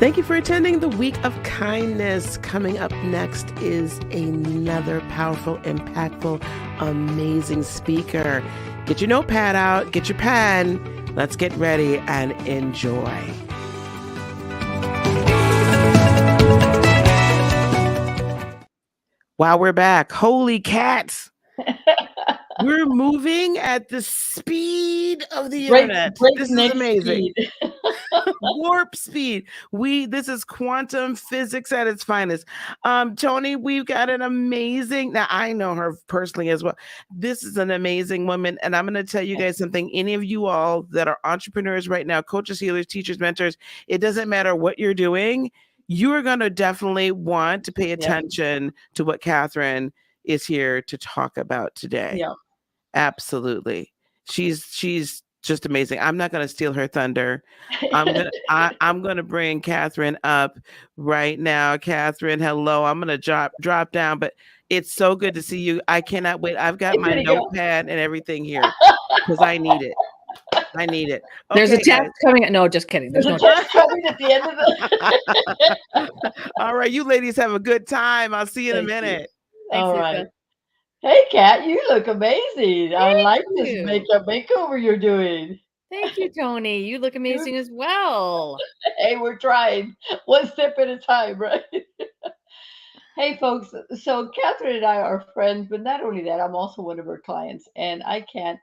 Thank you for attending the Week of Kindness. Coming up next is another powerful, impactful, amazing speaker. Get your notepad out, get your pen. Let's get ready and enjoy. Wow, we're back. Holy cats. We're moving at the speed of the internet. This is amazing. Warp speed. This is quantum physics at its finest. Tony, we've got an amazing, now I know her personally as well. This is an amazing woman. And I'm going to tell you guys something. Any of you all that are entrepreneurs right now, coaches, healers, teachers, mentors, it doesn't matter what you're doing. You are going to definitely want to pay attention to what Catharine is here to talk about today. Yeah. Absolutely. She's just amazing. I'm not going to steal her thunder. I'm gonna bring Catharine up right now. Catharine, hello. I'm gonna drop down, but it's so good to see you. I cannot wait. I've got my notepad and everything here because I need it. I need it. Okay, there's a test coming. No, just kidding. There's no test coming at the end of it. All right, you ladies have a good time. I'll see you in a minute. All right. Hey, Kat, you look amazing. I like this makeup makeover you're doing. Thank you, Tony. You look amazing as well. Hey, we're trying one step at a time, right? Hey, folks. So Catharine and I are friends, but not only that, I'm also one of her clients, and I can't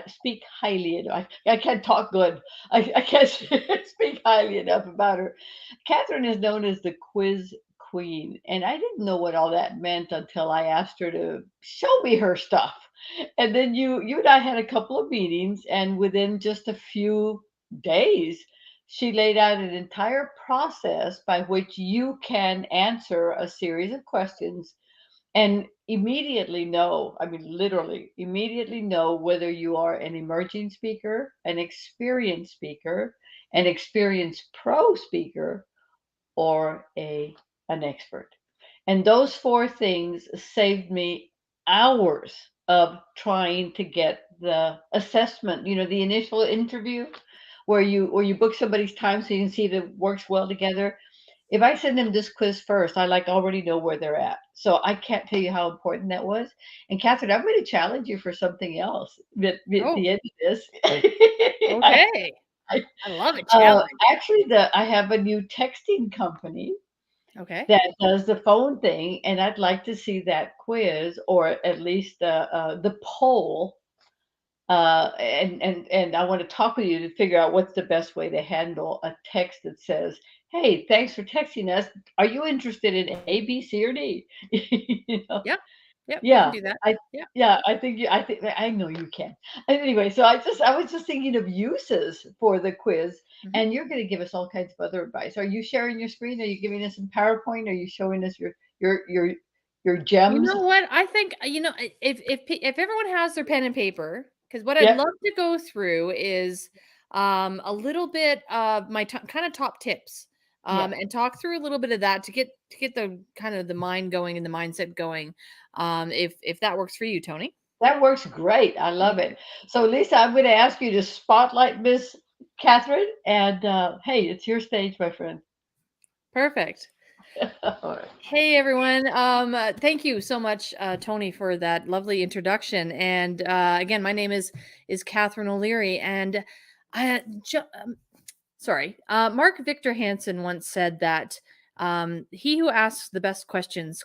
speak highly enough. I can't talk good. I can't speak highly enough about her. Catharine is known as the quiz queen, and I didn't know what all that meant until I asked her to show me her stuff. And then you and I had a couple of meetings, and within just a few days, she laid out an entire process by which you can answer a series of questions and immediately know, I mean, literally immediately know whether you are an emerging speaker, an experienced speaker, an experienced pro speaker, or an expert. And those four things saved me hours of trying to get the assessment, the initial interview where you book somebody's time so you can see that it works well together. If I send them this quiz first, I already know where they're at. So I can't tell you how important that was. And Catharine, I'm going to challenge you for something else at the end of this. Okay. I love it. Challenge. Actually, I have a new texting company. Okay. That does the phone thing, and I'd like to see that quiz, or at least the poll. And I want to talk with you to figure out what's the best way to handle a text that says, "Hey, thanks for texting us. Are you interested in A, B, C, or D?" Yeah. Yeah. Do that. I think I know you can. Anyway, so I was just thinking of uses for the quiz, and you're going to give us all kinds of other advice. Are you sharing your screen? Are you giving us some PowerPoint? Are you showing us your gems? You know what? I think if everyone has their pen and paper, because what I'd love to go through is a little bit of my kind of top tips. And talk through a little bit of that to get the kind of the mind going and the mindset going. If that works for you, Tony. That works great. I love it. So Lisa, I'm going to ask you to spotlight Miss Catharine, and hey, it's your stage, my friend. Perfect. Right. Hey everyone. Thank you so much, Tony, for that lovely introduction. And again, my name is Catharine O'Leary, and Mark Victor Hansen once said that he who asks the best questions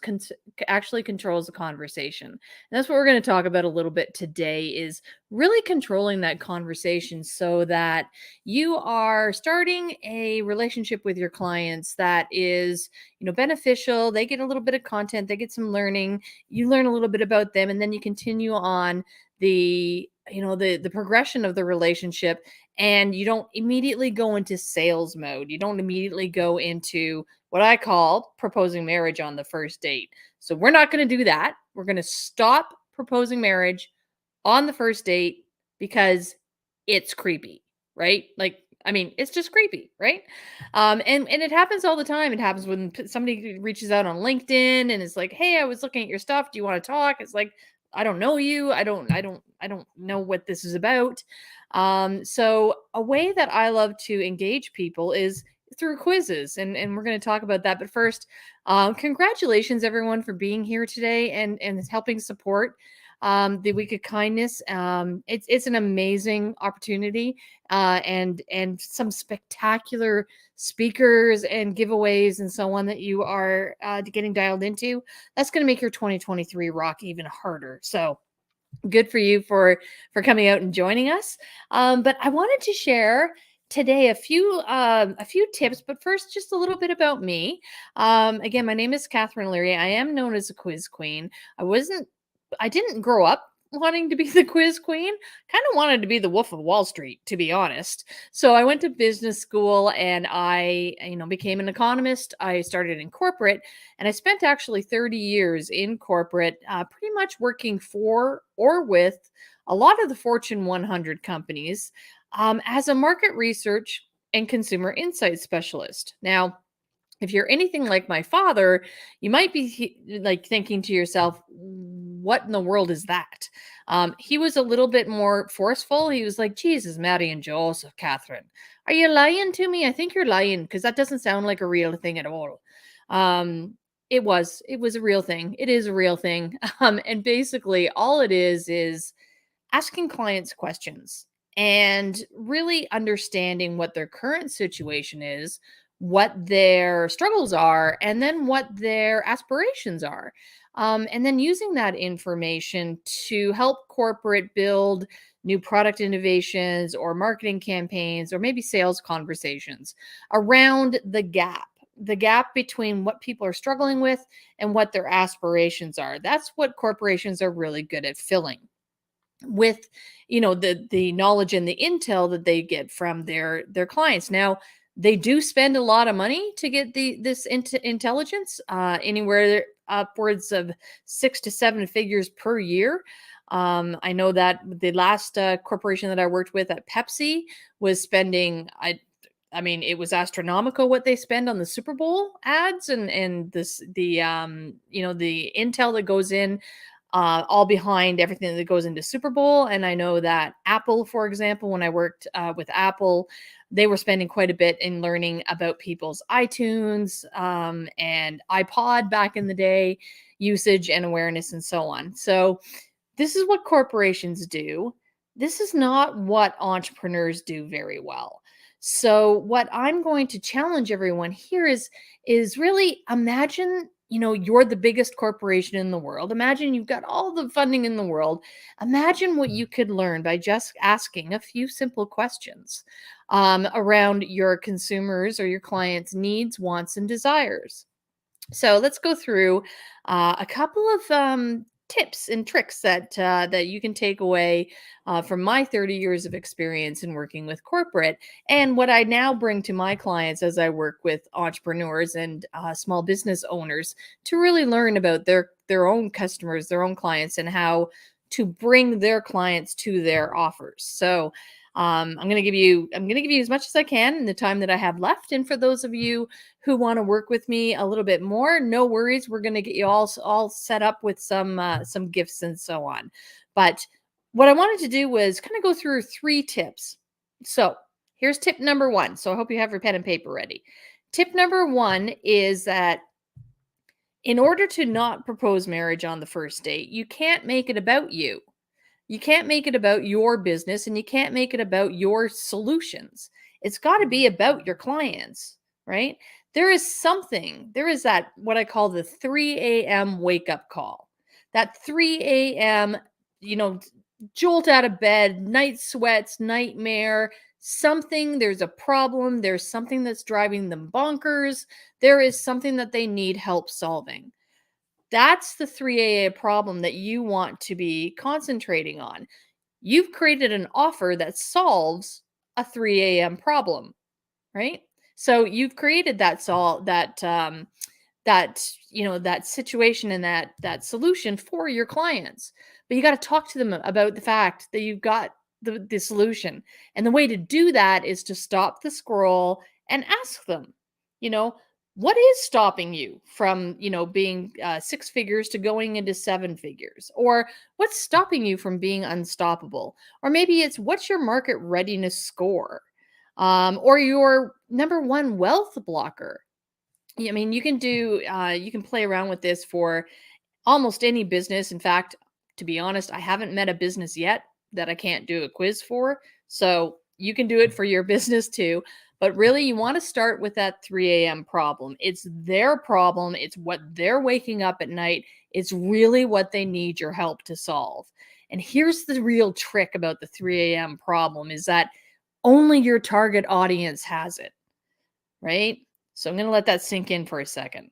actually controls the conversation. And that's what we're going to talk about a little bit today, is really controlling that conversation so that you are starting a relationship with your clients that is, beneficial. They get a little bit of content, they get some learning, you learn a little bit about them, and then you continue on the progression of the relationship, and you don't immediately go into sales mode. You don't immediately go into what I call proposing marriage on the first date. So we're not going to do that. We're going to stop proposing marriage on the first date because it's creepy, right? It's just creepy, right? And it happens all the time. It happens when somebody reaches out on LinkedIn and is like, "Hey, I was looking at your stuff. Do you want to talk?" It's like, I don't know you. I don't know what this is about. So a way that I love to engage people is through quizzes, and we're going to talk about that. But first, congratulations everyone for being here today and helping support the Week of Kindness. It's an amazing opportunity, and some spectacular speakers and giveaways and so on that you are getting dialed into. That's going to make your 2023 rock even harder. So good for you for coming out and joining us. But I wanted to share today a few tips, but first just a little bit about me. Again, my name is Catharine Leary. I am known as a quiz queen. I didn't grow up wanting to be the quiz queen. Kind of wanted to be the Wolf of Wall Street, to be honest. So I went to business school and I, became an economist. I started in corporate and I spent actually 30 years in corporate, pretty much working for or with a lot of the Fortune 100 companies as a market research and consumer insight specialist. Now, if you're anything like my father, you might be like thinking to yourself, what in the world is that? He was a little bit more forceful. He was like, Jesus, Mary and Joseph, Catherine, are you lying to me? I think you're lying because that doesn't sound like a real thing at all. It was a real thing. It is a real thing. And basically all it is asking clients questions and really understanding what their current situation is, what their struggles are, and then what their aspirations are. And then using that information to help corporate build new product innovations or marketing campaigns or maybe sales conversations around the gap between what people are struggling with and what their aspirations are. That's what corporations are really good at filling with, the knowledge and the intel that they get from their clients. Now, they do spend a lot of money to get this intelligence, anywhere upwards of 6 to 7 figures per year. I know that the last corporation that I worked with at Pepsi was spending, I mean, it was astronomical what they spend on the Super Bowl ads and the intel that goes in, all behind everything that goes into Super Bowl. And I know that Apple, for example, when I worked with Apple, they were spending quite a bit in learning about people's iTunes and iPod back in the day, usage and awareness and so on. So this is what corporations do. This is not what entrepreneurs do very well. So what I'm going to challenge everyone here is really imagine, you're the biggest corporation in the world. Imagine you've got all the funding in the world. Imagine what you could learn by just asking a few simple questions around your consumers or your clients' needs, wants, and desires. So let's go through a couple of tips and tricks that you can take away from my 30 years of experience in working with corporate and what I now bring to my clients as I work with entrepreneurs and small business owners to really learn about their own customers, their own clients, and how to bring their clients to their offers. So I'm going to give you as much as I can in the time that I have left. And for those of you who want to work with me a little bit more, no worries. We're going to get you all set up with some gifts and so on. But what I wanted to do was kind of go through 3 tips. So here's tip number 1. So I hope you have your pen and paper ready. Tip number 1 is that in order to not propose marriage on the first date, you can't make it about you. You can't make it about your business and you can't make it about your solutions. It's got to be about your clients, right? There is that, what I call the 3 a.m. wake up call. That 3 a.m., jolt out of bed, night sweats, nightmare, something, there's a problem, there's something that's driving them bonkers, there is something that they need help solving. That's the 3 a.m. problem that you want to be concentrating on. You've created an offer that solves a 3 a.m. problem, right? So you've created that situation and that solution for your clients. But you got to talk to them about the fact that you've got the solution. And the way to do that is to stop the scroll and ask them, what is stopping you from, being 6 figures to going into 7 figures? Or what's stopping you from being unstoppable? Or maybe it's what's your market readiness score? Or your number one wealth blocker. I mean, you can play around with this for almost any business. In fact, to be honest, I haven't met a business yet that I can't do a quiz for. So you can do it for your business too. But really, you want to start with that 3 a.m. problem. It's their problem. It's what they're waking up at night. It's really what they need your help to solve. And here's the real trick about the 3 a.m. problem is that only your target audience has it, right? So I'm going to let that sink in for a second.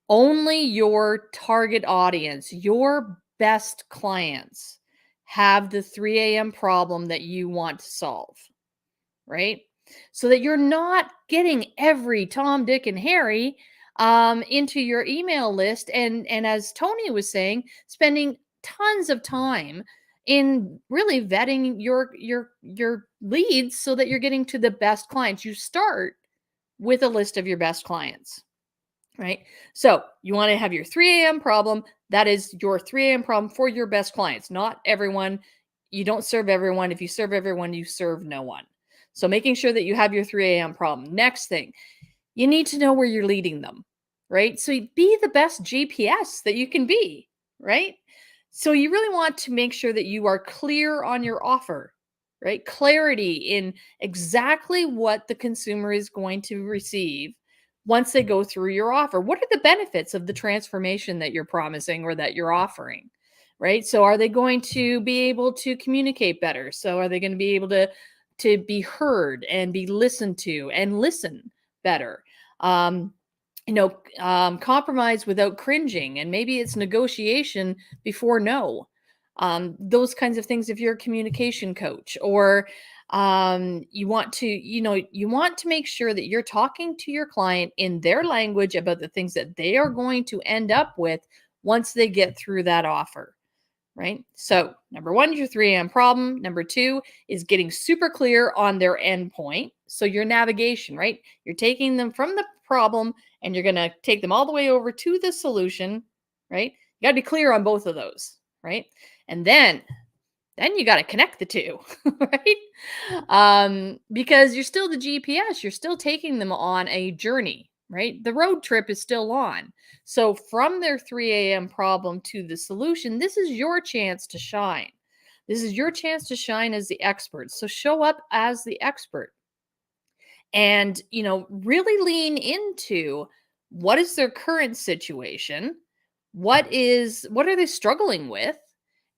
Only your target audience, your best clients, have the 3 a.m. problem that you want to solve, right? So that you're not getting every Tom, Dick, and Harry into your email list. And as Tony was saying, spending tons of time in really vetting your leads so that you're getting to the best clients. You start with a list of your best clients, right? So you want to have your 3 a.m. problem. That is your 3 a.m. problem for your best clients, not everyone. You don't serve everyone. If you serve everyone, you serve no one. So making sure that you have your 3 a.m. problem. Next thing, you need to know where you're leading them, right? So be the best GPS that you can be, right? So you really want to make sure that you are clear on your offer, right? Clarity in exactly what the consumer is going to receive once they go through your offer. What are the benefits of the transformation that you're promising or that you're offering, right? So are they going to be able to communicate better? So are they going to be able to be heard and be listened to and listen better? Compromise without cringing, and maybe it's negotiation before no. Those kinds of things if you're a communication coach, or you want to make sure that you're talking to your client in their language about the things that they are going to end up with once they get through that offer. Right? So number one is your 3 a.m. problem. Number two is getting super clear on their endpoint. So your navigation, right? You're taking them from the problem and you're going to take them all the way over to the solution, right? You got to be clear on both of those, right? And then you got to connect the two, right? Because you're still the GPS, you're still taking them on a journey, right? The road trip is still on. So from their 3 a.m. problem to the solution, this is your chance to shine. This is your chance to shine as the expert. So show up as the expert and, really lean into what is their current situation? What are they struggling with?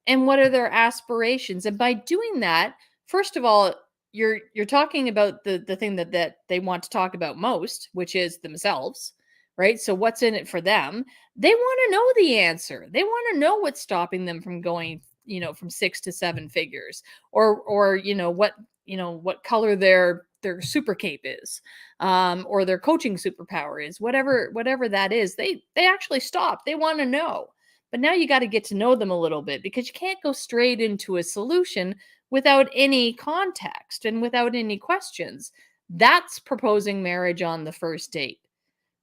And what are their aspirations? And by doing that, first of all, you're talking about the thing that they want to talk about most, which is themselves, right? So what's in it for them? They want to know the answer. They want to know what's stopping them from going, from 6 to 7 figures, or what color their super cape is, or their coaching superpower is, whatever that is. They actually stop. They want to know. But now you got to get to know them a little bit, because you can't go straight into a solution without any context and without any questions. That's proposing marriage on the first date,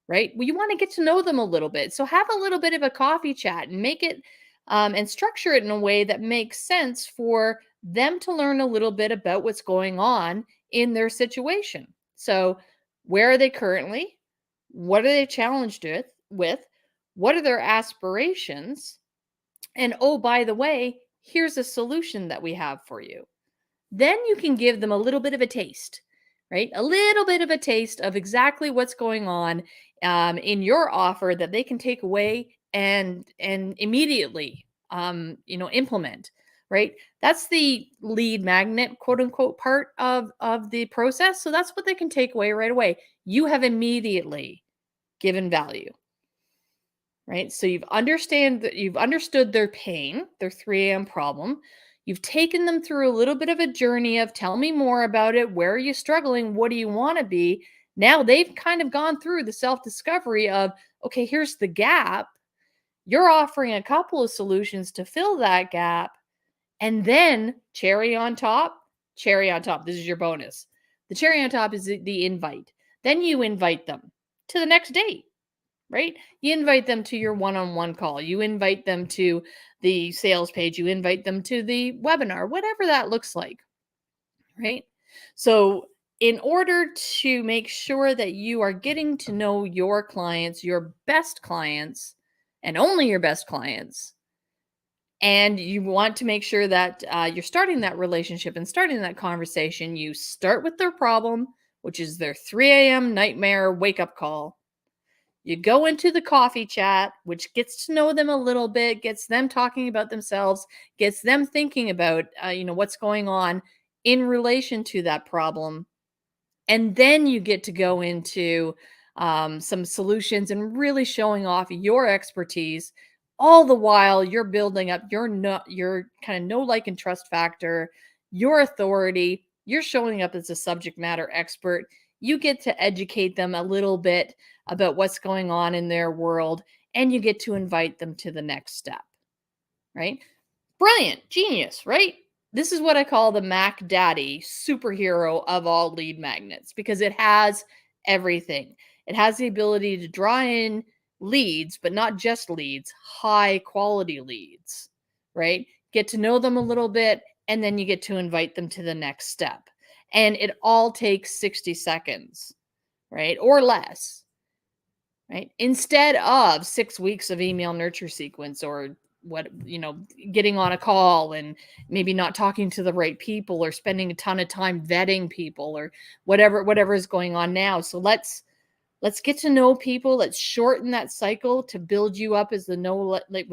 right? Well, you want to get to know them a little bit. So have a little bit of a coffee chat and make it and structure it in a way that makes sense for them to learn a little bit about what's going on in their situation. So where are they currently? What are they challenged with? What are their aspirations? And oh, by the way, here's a solution that we have for you. Then you can give them a little bit of a taste, right? A little bit of a taste of exactly what's going on in your offer that they can take away and immediately, implement, right? That's the lead magnet, quote unquote, part of the process. So that's what they can take away right away. You have immediately given value. Right? So you've understood their pain, their 3 a.m. problem. You've taken them through a little bit of a journey of tell me more about it. Where are you struggling? What do you want to be? Now they've kind of gone through the self-discovery of, okay, here's the gap. You're offering a couple of solutions to fill that gap. And then cherry on top, this is your bonus. The cherry on top is the invite. Then you invite them to the next date. Right? You invite them to your one-on-one call. You invite them to the sales page. You invite them to the webinar, whatever that looks like. Right? So in order to make sure that you are getting to know your clients, your best clients, and only your best clients, and you want to make sure that you're starting that relationship and starting that conversation, you start with their problem, which is their 3 a.m. nightmare wake-up call. You go into the coffee chat, which gets to know them a little bit, gets them talking about themselves, gets them thinking about, what's going on in relation to that problem. And then you get to go into some solutions and really showing off your expertise. All the while you're building up your kind of know, like, and trust factor, your authority. You're showing up as a subject matter expert. You get to educate them a little bit about what's going on in their world, and you get to invite them to the next step, right? Brilliant, genius, right? This is what I call the Mac Daddy superhero of all lead magnets, because it has everything. It has the ability to draw in leads, but not just leads, high quality leads, right? Get to know them a little bit, and then you get to invite them to the next step. And it all takes 60 seconds, right? Or less, right? Instead of 6 weeks of email nurture sequence, or getting on a call and maybe not talking to the right people, or spending a ton of time vetting people, or whatever is going on now. So let's get to know people. Let's shorten that cycle to build you up as with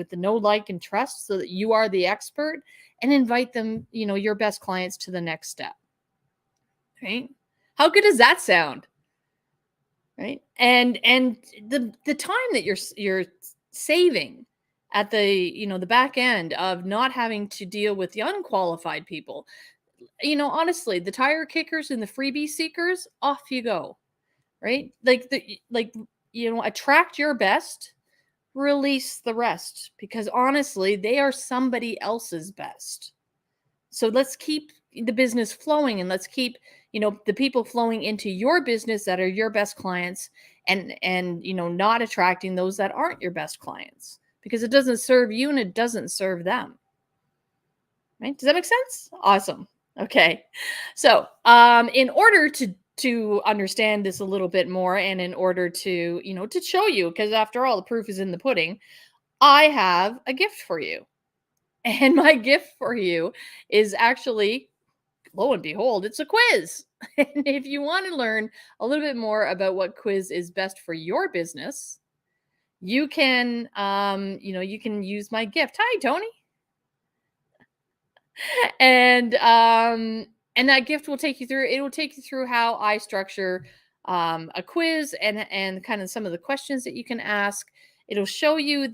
the know, like, and trust, so that you are the expert, and invite them, your best clients, to the next step. Right? How good does that sound? Right? And the time that you're saving at the the back end of not having to deal with the unqualified people. Honestly, the tire kickers and the freebie seekers, off you go. Right? Attract your best, release the rest, because honestly, they are somebody else's best. So let's keep the business flowing, and let's keep the people flowing into your business that are your best clients, and not attracting those that aren't your best clients, because it doesn't serve you and it doesn't serve them. Right? Does that make sense? Awesome. Okay. So in order to understand this a little bit more, and in order to to show you, because after all, the proof is in the pudding, I have a gift for you. And my gift for you is actually, lo and behold, it's a quiz. And if you want to learn a little bit more about what quiz is best for your business, you can you can use my gift. Hi, Tony. And that gift will take you through how I structure a quiz, and kind of some of the questions that you can ask. It'll show you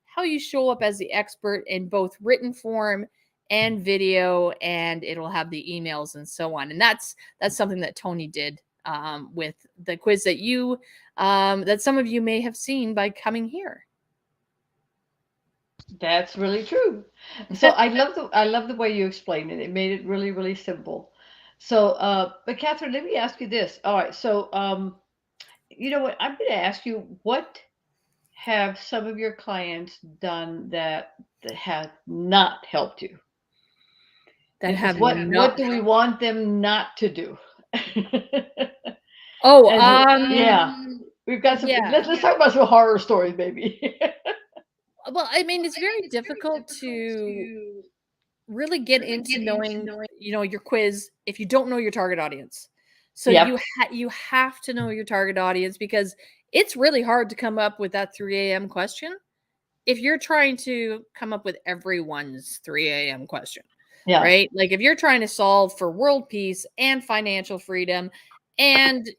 how you show up as the expert in both written form and video, and it'll have the emails and so on. And that's something that Tony did with the quiz that some of you may have seen by coming here. That's really true. So I love the way you explained it. It made it really, really simple. So, but Catherine, let me ask you this. All right. So, you know what? I'm going to ask you, what have some of your clients done that have not helped you? What do we want them not to do? Oh, yeah. We've got some. Yeah. Let's talk about some horror stories, maybe. Well, I mean, it's very difficult to really get into knowing, your quiz if you don't know your target audience. So you have to know your target audience, because it's really hard to come up with that 3 a.m. question if you're trying to come up with everyone's 3 a.m. question. Yeah. Right? Like, if you're trying to solve for world peace and financial freedom, and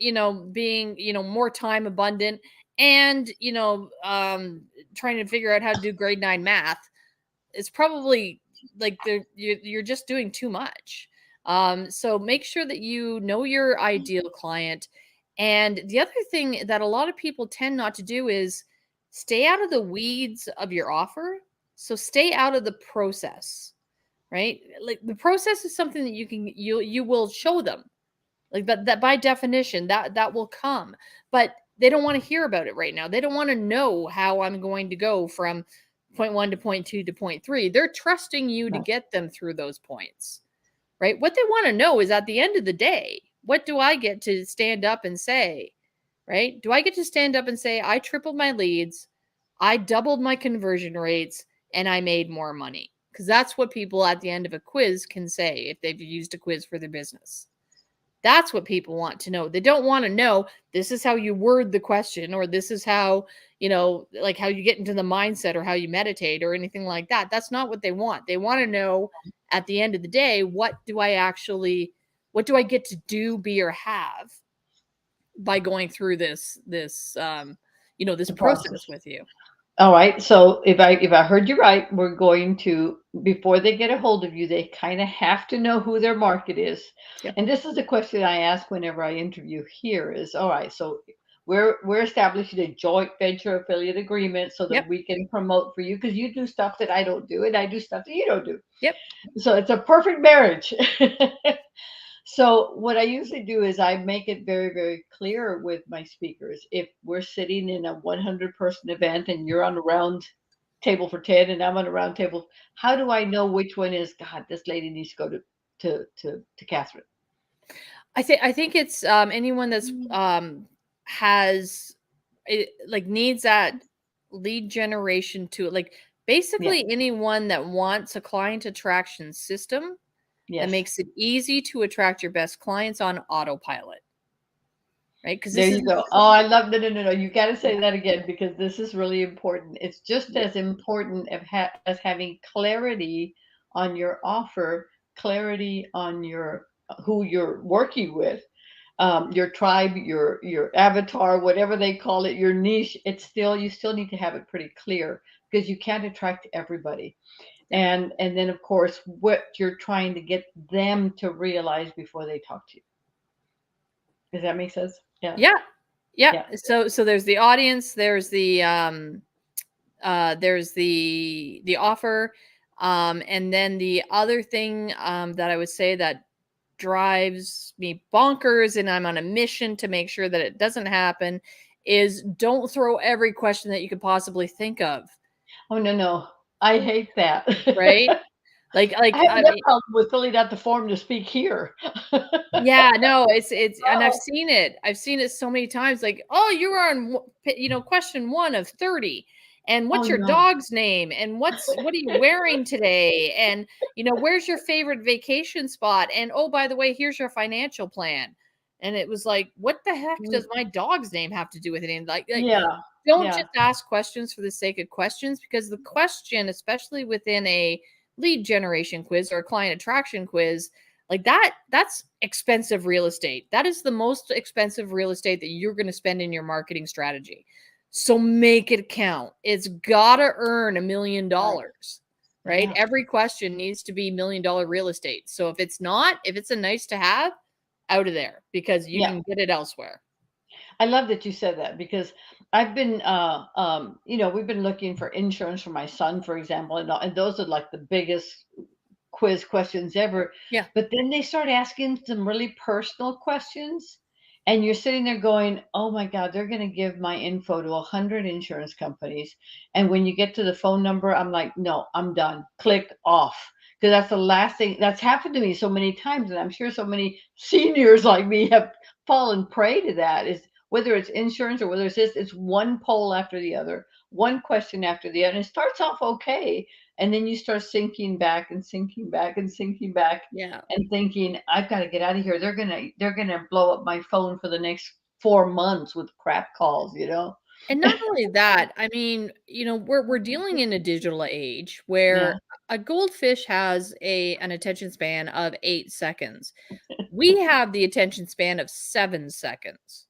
being more time abundant, and trying to figure out how to do grade 9 math, it's probably like you're just doing too much. So make sure that you know your ideal client. And the other thing that a lot of people tend not to do is stay out of the weeds of your offer. So stay out of the process, right? Like, the process is something that you will show them, like, that by definition that will come, but they don't want to hear about it right now. They don't want to know how I'm going to go from point 1 to point 2 to point 3. They're trusting you to get them through those points, right? What they want to know is, at the end of the day, what do I get to stand up and say, right? Do I get to stand up and say, I tripled my leads, I doubled my conversion rates, and I made more money? Because that's what people at the end of a quiz can say if they've used a quiz for their business. That's what people want to know. They don't want to know this is how you word the question, or this is how, like how you get into the mindset, or how you meditate, or anything like that. That's not what they want. They want to know at the end of the day, what do I get to do, be, or have by going through this process with you. All right. So if I heard you right, we're going to, before they get a hold of you, they kind of have to know who their market is. Yep. And this is a question I ask whenever I interview here is, all right, so we're establishing a joint venture affiliate agreement so that Yep. we can promote for you, because you do stuff that I don't do and I do stuff that you don't do. Yep. So it's a perfect marriage. So what I usually do is I make it very, very clear with my speakers. If we're sitting in a 100-person event and you're on a round table for 10 and I'm on a round table, how do I know which one is, God, this lady needs to go to Catherine? I think it's anyone that's has it, like needs that lead generation to, like, basically anyone that wants a client attraction system that makes it easy to attract your best clients on autopilot. Right? Because there you go. Oh, I love no. You got to say that again, because this is really important. It's just as important as having clarity on your offer, clarity on who you're working with, your tribe, your avatar, whatever they call it, your niche. You still need to have it pretty clear, because you can't attract everybody. And then of course what you're trying to get them to realize before they talk to you. Does that make sense? Yeah. So there's the audience, there's the offer, and then the other thing that I would say that drives me bonkers, and I'm on a mission to make sure that it doesn't happen, is don't throw every question that you could possibly think of. Oh, no. I hate that. Right? Like I have no problem with filling out the form to speak here. Yeah, no, it's and I've seen it so many times, like, oh, you were on question 1 of 30, and what's your dog's name, and what are you wearing today, and where's your favorite vacation spot, and oh, by the way, here's your financial plan. And it was like, what the heck does my dog's name have to do with it? And don't just ask questions for the sake of questions, because the question, especially within a lead generation quiz or a client attraction quiz, like that's expensive real estate. That is the most expensive real estate that you're going to spend in your marketing strategy. So make it count. It's got to earn $1 million, right? Every question needs to be $1 million real estate. So if it's a nice to have, out of there, because you can get it elsewhere. I love that you said that, because I've been, we've been looking for insurance for my son, for example, and those are like the biggest quiz questions ever. Yeah. But then they start asking some really personal questions, and you're sitting there going, oh my God, they're going to give my info to 100 insurance companies. And when you get to the phone number, I'm like, no, I'm done. Click off. Because that's the last thing that's happened to me so many times. And I'm sure so many seniors like me have fallen prey to that, is whether it's insurance or whether it's this, it's one poll after the other, one question after the other. And it starts off okay. And then you start sinking back and sinking back and sinking back. Yeah. And thinking, I've got to get out of here. They're gonna blow up my phone for the next 4 months with crap calls, And not only that, I mean, we're dealing in a digital age where a goldfish has an attention span of 8 seconds. We have the attention span of 7 seconds.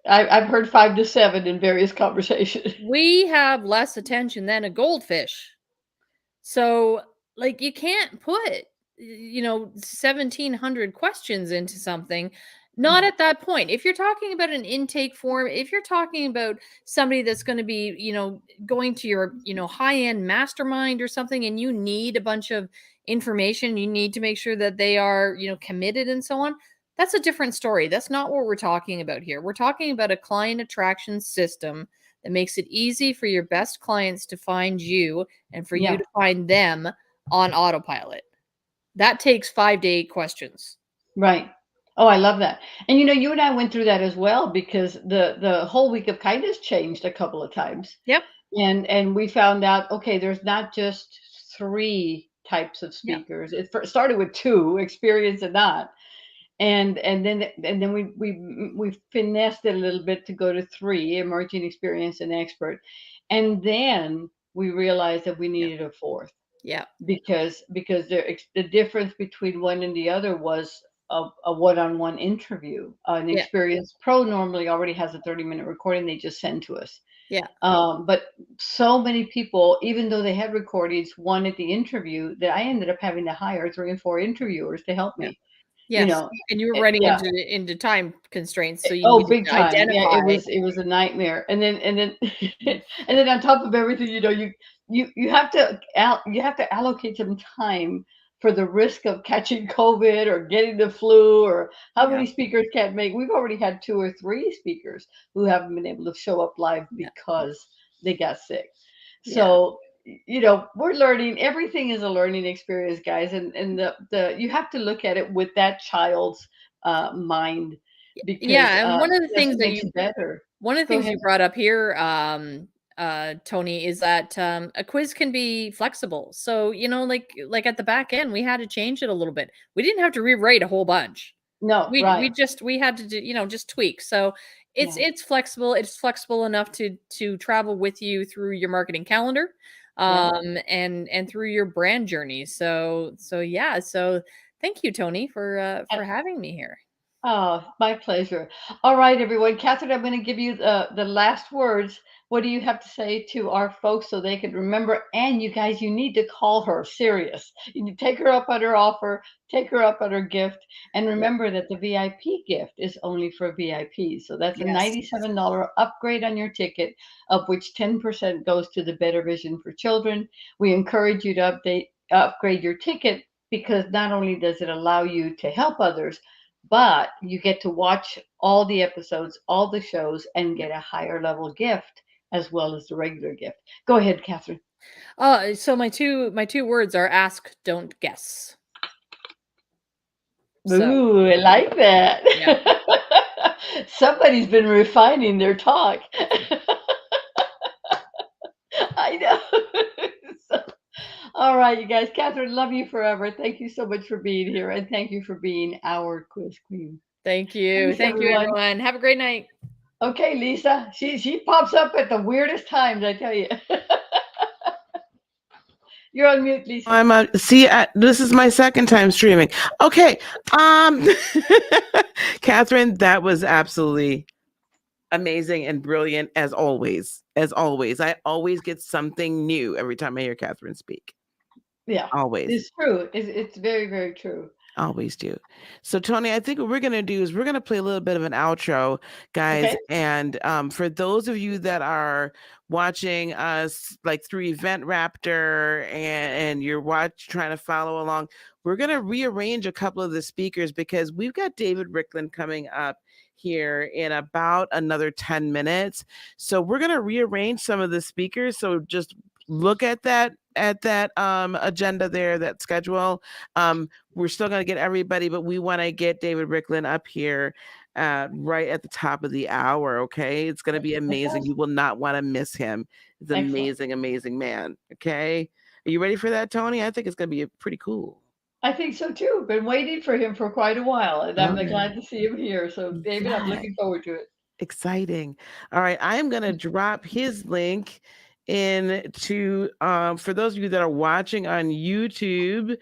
I've heard 5 to 7 in various conversations. We have less attention than a goldfish. So, like, you can't put 1,700 questions into something. Not at that point. If you're talking about an intake form, if you're talking about somebody that's going to be, going to your, high-end mastermind or something, and you need a bunch of information, you need to make sure that they are, committed and so on. That's a different story. That's not what we're talking about here. We're talking about a client attraction system that makes it easy for your best clients to find you and for you to find them on autopilot. That takes 5 to 8 questions. Right. Oh, I love that. And you and I went through that as well, because the whole week of kindness changed a couple of times. Yep. And we found out, okay, there's not just three types of Yep. speakers. It started with two, experience and not. And then we finessed it a little bit to go to three, emerging, experience, and expert. And then we realized that we needed a fourth, Yeah. because the difference between one and the other was a one-on-one interview. An Yeah. experienced pro normally already has a 30-minute recording they just send to us. Yeah. But so many people, even though they had recordings, wanted the interview, that I ended up having to hire 3 and 4 interviewers to help Yeah. me. Yes. And you were running Yeah. into time constraints, so you Oh, needed big to time. Yeah, identify. it was a nightmare. And then and then on top of everything, you have to allocate some time for the risk of catching COVID or getting the flu, or how Yeah. many speakers can't make. We've already had 2 or 3 speakers who haven't been able to show up live Yeah. because they got sick. Yeah. So, we're learning. Everything is a learning experience, guys. And the you have to look at it with that child's mind, because Yeah, and one of the yes, things it that makes it better. Go ahead. you brought up here, Tony, is that a quiz can be flexible. So, like at the back end, we had to change it a little bit. We didn't have to rewrite a whole bunch. No, We right. just we had to do, just tweak. So it's Yeah. it's flexible. It's flexible enough to travel with you through your marketing calendar, Yeah. and through your brand journey. So yeah. So thank you, Tony, for having me here. Oh, my pleasure. All right, everyone. Catherine, I'm going to give you the last words. What do you have to say to our folks so they can remember? And you guys, you need to call her serious. You need to take her up on her offer, take her up on her gift, and Yep. remember that the VIP gift is only for VIPs. So that's a Yes. $97 upgrade on your ticket, of which 10% goes to the Better Vision for Children. We encourage you to upgrade your ticket, because not only does it allow you to help others, but you get to watch all the episodes, all the shows, and get a higher level gift as well as the regular gift. Go ahead, Catherine. So my two words are ask, don't guess. So Ooh, I like that. yeah. Somebody's been refining their talk. I know. So, all right, you guys. Catherine, love you forever. Thank you so much for being here, and thank you for being our quiz queen. Thank you. Thanks, Thank you, everyone. everyone. Have a great night. Okay, Lisa. She pops up at the weirdest times, I tell you. You're on mute, Lisa. I'm see. This is my second time streaming. Okay, Catherine, that was absolutely amazing and brilliant as always. As always, I always get something new every time I hear Catherine speak. Yeah, Always. It's true. It's very, very true. Always do. So, Tony, I think what we're going to do is we're going to play a little bit of an outro, guys. Okay. And for those of you that are watching us like through Event Raptor and you're trying to follow along, we're going to rearrange a couple of the speakers because we've got David Ricklin coming up here in about another 10 minutes. So we're going to rearrange some of the speakers. So just look at that agenda there, that schedule. We're still going to get everybody, but we want to get David Ricklin up here right at the top of the hour. Okay, it's going to be amazing. You will not want to miss him. He's an amazing, amazing man. Okay, are you ready for that, Tony? I think it's going to be pretty cool. I think so too. Been waiting for him for quite a while, and I'm glad to see him here. So, David, I'm looking forward to it. Exciting. All right, I am going to drop his link into for those of you that are watching on YouTube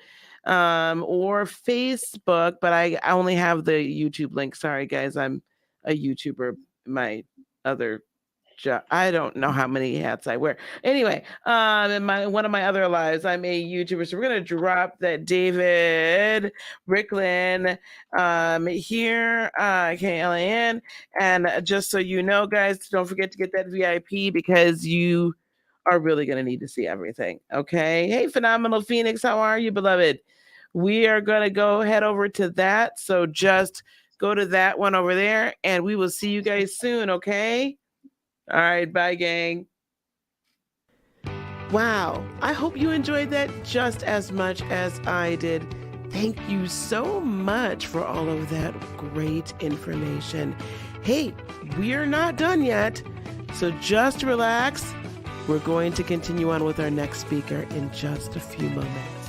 or Facebook, but I only have the YouTube link. Sorry, guys, I'm a YouTuber. My other job, I don't know how many hats I wear. Anyway, in one of my other lives, I'm a YouTuber. So we're gonna drop that David Ricklin here, KLAN, and just so you know, guys, don't forget to get that VIP because you are really going to need to see everything. Okay. Hey, Phenomenal Phoenix. How are you, beloved? We are going to head over to that. So just go to that one over there and we will see you guys soon. Okay. All right. Bye, gang. Wow. I hope you enjoyed that just as much as I did. Thank you so much for all of that great information. Hey, we're not done yet, so just relax. We're going to continue on with our next speaker in just a few moments.